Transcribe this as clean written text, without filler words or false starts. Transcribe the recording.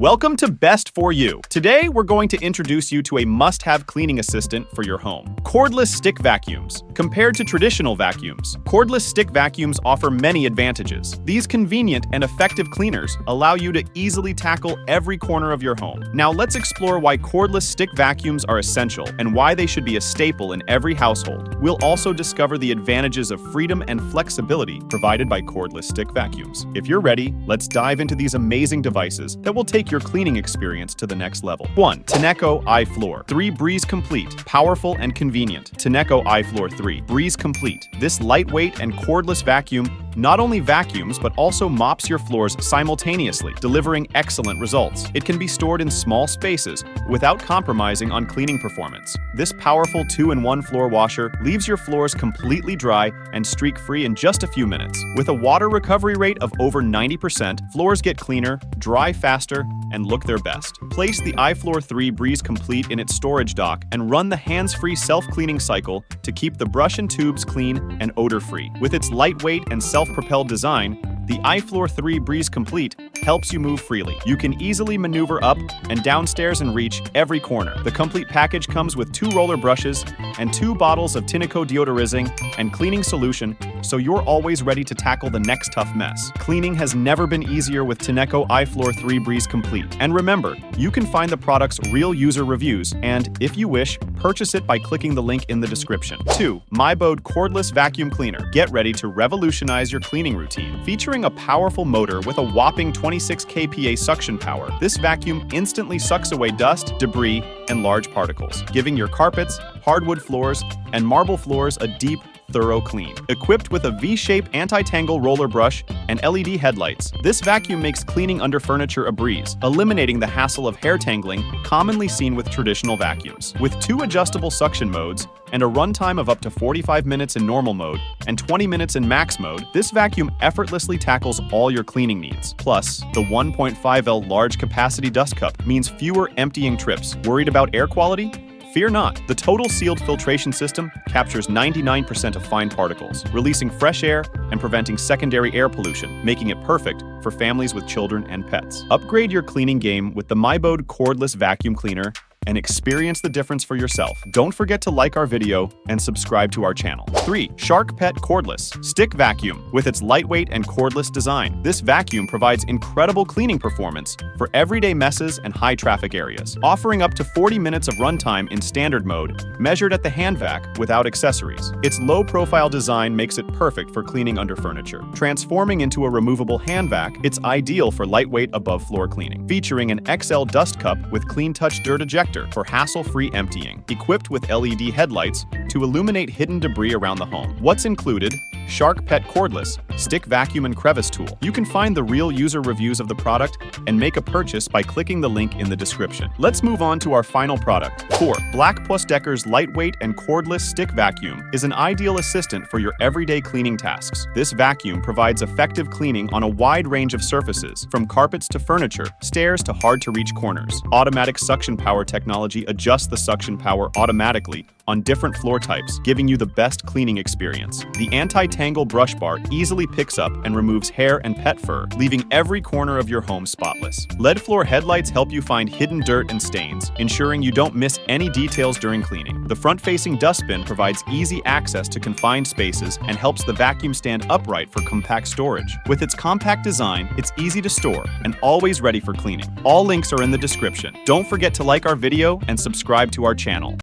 Welcome to Best For You. Today, we're going to introduce you to a must-have cleaning assistant for your home. Cordless stick vacuums. Compared to traditional vacuums, cordless stick vacuums offer many advantages. These convenient and effective cleaners allow you to easily tackle every corner of your home. Now let's explore why cordless stick vacuums are essential and why they should be a staple in every household. We'll also discover the advantages of freedom and flexibility provided by cordless stick vacuums. If you're ready, let's dive into these amazing devices that will take your cleaning experience to the next level. 1. Tenneco iFLOOR 3 Breeze Complete. Powerful and convenient. Tenneco iFLOOR 3 Breeze Complete. This lightweight and cordless vacuum not only vacuums but also mops your floors simultaneously, delivering excellent results. It can be stored in small spaces without compromising on cleaning performance. This powerful 2-in-1 floor washer leaves your floors completely dry and streak-free in just a few minutes. With a water recovery rate of over 90%, floors get cleaner, dry faster, and look their best. Place the iFLOOR 3 Breeze Complete in its storage dock and run the hands-free self-cleaning cycle to keep the brush and tubes clean and odor-free. With its lightweight and self-propelled design, the iFLOOR 3 Breeze Complete helps you move freely. You can easily maneuver up and downstairs and reach every corner. The complete package comes with 2 roller brushes and 2 bottles of Tenneco deodorizing and cleaning solution, so you're always ready to tackle the next tough mess. Cleaning has never been easier with Tenneco iFLOOR 3 Breeze Complete. And remember, you can find the product's real user reviews and, if you wish, purchase it by clicking the link in the description. 2. MIBODE Cordless Vacuum Cleaner. Get ready to revolutionize your cleaning routine. Featuring a powerful motor with a whopping 26 kPa suction power, this vacuum instantly sucks away dust, debris, and large particles, giving your carpets, hardwood floors, and marble floors a deep, thorough clean. Equipped with a V-shape anti-tangle roller brush and LED headlights, this vacuum makes cleaning under furniture a breeze, eliminating the hassle of hair tangling commonly seen with traditional vacuums. With 2 adjustable suction modes and a runtime of up to 45 minutes in normal mode and 20 minutes in max mode, this vacuum effortlessly tackles all your cleaning needs. Plus, the 1.5L large capacity dust cup means fewer emptying trips. Worried about air quality? Fear not, the total sealed filtration system captures 99% of fine particles, releasing fresh air and preventing secondary air pollution, making it perfect for families with children and pets. Upgrade your cleaning game with the MIBODE Cordless Vacuum Cleaner and experience the difference for yourself. Don't forget to like our video and subscribe to our channel. 3. SharkPet Cordless Stick Vacuum. With its lightweight and cordless design, this vacuum provides incredible cleaning performance for everyday messes and high-traffic areas, offering up to 40 minutes of runtime in standard mode, measured at the hand vac without accessories. Its low-profile design makes it perfect for cleaning under furniture. Transforming into a removable hand vac, it's ideal for lightweight above-floor cleaning. Featuring an XL dust cup with clean touch dirt ejector for hassle-free emptying, equipped with LED headlights to illuminate hidden debris around the home. What's included? SharkPet Cordless Stick Vacuum and Crevice Tool. You can find the real user reviews of the product and make a purchase by clicking the link in the description. Let's move on to our final product. 4. BLACK+DECKER's lightweight and cordless stick vacuum is an ideal assistant for your everyday cleaning tasks. This vacuum provides effective cleaning on a wide range of surfaces, from carpets to furniture, stairs to hard-to-reach corners. Automatic suction power technology adjusts the suction power automatically on different floor types, giving you the best cleaning experience. The anti-tangle brush bar easily picks up and removes hair and pet fur, leaving every corner of your home spotless. LED floor headlights help you find hidden dirt and stains, ensuring you don't miss any details during cleaning. The front-facing dustbin provides easy access to confined spaces and helps the vacuum stand upright for compact storage. With its compact design, it's easy to store and always ready for cleaning. All links are in the description. Don't forget to like our video and subscribe to our channel.